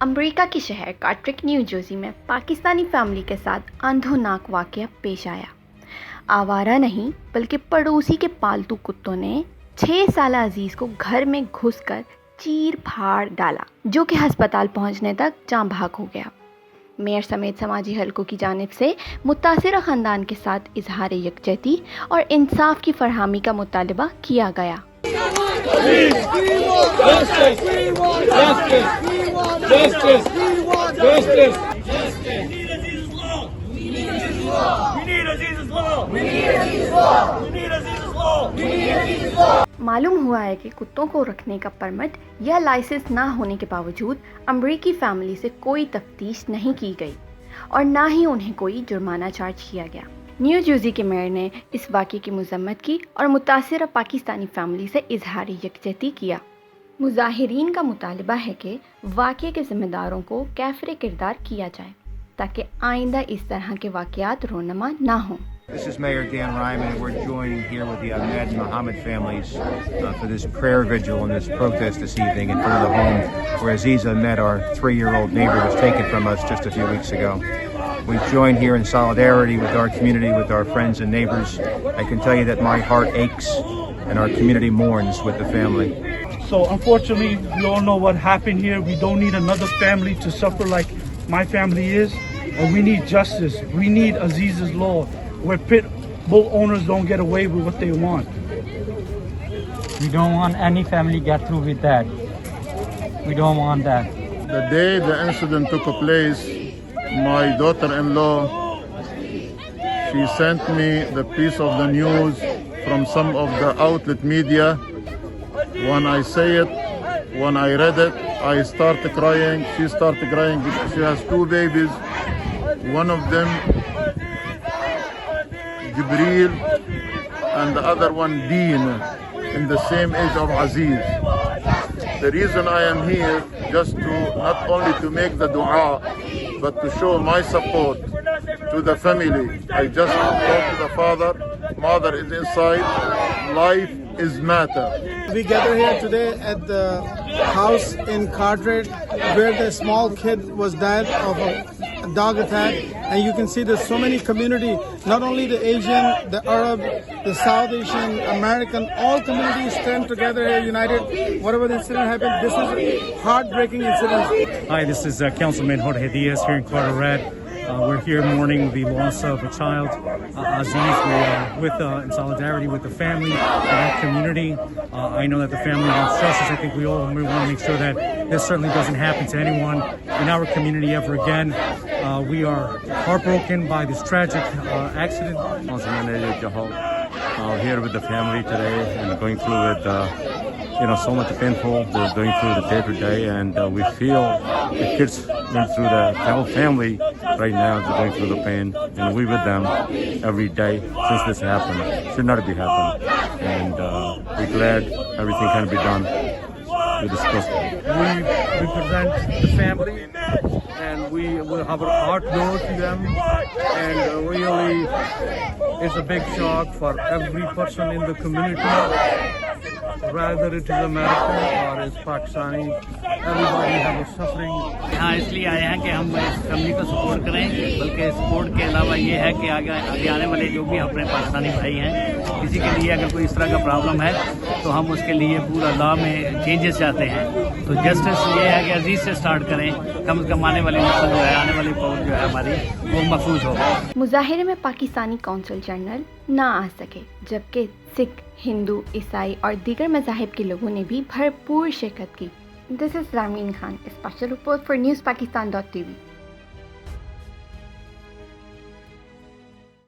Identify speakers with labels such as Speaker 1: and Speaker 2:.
Speaker 1: America के शहर कार्ट्रिक new Jersey में पाकिस्तानी फैमिली के साथ आंधोनाक वाक़या पेश आया। आवारा नहीं बल्कि पड़ोसी के पालतू कुत्तों ने 6 साल अजीज़ को घर में घुसकर चीर फाड़ डाला, जो कि अस्पताल पहुंचने तक जाँ भाग हो गया। मेयर समेत समाजी हलकों की जानिब से मुतासिरा ख़ानदान के साथ इजहार यकजहती और इंसाफ की फरहमी का मुतालबा किया गया। मालूम हुआ है कि कुत्तों को रखने का परमिट या लाइसेंस ना होने के बावजूद अमरीकी फैमिली से कोई तफ्तीश नहीं की गई और ना ही उन्हें कोई जुर्माना चार्ज किया गया। न्यू जर्सी के मेयर ने इस वाक़े की मज़म्मत की और मुतासिरा पाकिस्तानी फैमिली से इजहार यकजहती किया। मुजाहिरीन का मुतालबा है कि वाक़े के ज़िम्मेदारों को कैफ़रे किरदार किया जाए ताकि आइंदा इस तरह के वाक़यात रोनमा ना हों।
Speaker 2: This is Mayor Dan Ryman, and we're joining here with the Ahmed and Mohammed families for this prayer vigil and this protest this evening in front of the home where Aziz Ahmed, our 3-year-old neighbor, was taken from us just a few weeks ago. We've joined here in solidarity with our community, with our friends and neighbors. I can tell you that my heart aches and our community mourns with the family.
Speaker 3: So unfortunately, we all know what happened here. We don't need another family to suffer like my family is, and we need justice. We need Aziz's law, where pit bull owners don't get away with what they want.
Speaker 4: We don't want any family get through with that. We don't want that.
Speaker 5: The day the incident took place, my daughter-in-law, she sent me the piece of the news from some of the outlet media. When I say it, when I read it, I started crying. She started crying because she has 2 babies. One of them, Jibreel, and the other one, Dean, in the same age of Aziz. The reason I am here, just to not only to make the dua, but to show my support to the family. I just talked to the father, mother is inside, life is matter.
Speaker 6: We gather here today at the house in Carteret where the small kid was died of a dog attack, and you can see there's so many community, not only the Asian, the Arab, the South Asian, American, all communities stand together here united. Whatever the incident happened, this is a heartbreaking incident.
Speaker 7: Hi, this is Councilman Jorge Diaz here in Carteret. We're here mourning the loss of a child, Aziz. We are in solidarity with the family, with that community. I know that the family wants justice. I think we want to make sure that this certainly doesn't happen to anyone in our community ever again. We are heartbroken by this tragic accident.
Speaker 8: Councilman here with the family today and going through with so much painful. They're going through the day to day, and we feel the kids went through the whole family right now. They're going through the pain, and we with them every day since this happened. Should not be happening, and we're glad everything can be done with this person.
Speaker 3: We represent the family, and we have our heart goes to them, and really it's a big shock for every person in the community, rather it is American or it's Pakistani. Everybody has a suffering.
Speaker 9: हाँ, इसलिए आए हैं कि हम इस family को support करें, बल्कि सपोर्ट के अलावा ये है कि आगे आने वाले जो भी अपने पाकिस्तानी भाई हैं, किसी के लिए अगर कोई इस तरह का प्रॉब्लम है तो हम उसके लिए पूरा लॉ में चेंजेस चाहते हैं। तो जस्टिस ये है कि अजीज से स्टार्ट करें, कम से कम आने वाली नस्ल जो है, आने वाली पौध जो है हमारी, वो महफूज हो।
Speaker 1: मुजाहिरे में पाकिस्तानी कौंसल जनरल ना आ सके, जबकि सिख, हिंदू, ईसाई और दीगर मज़ाहिब के लोगों ने भी भरपूर शिरकत की। This is Rameen Khan, a special report for NewsPakistanTV.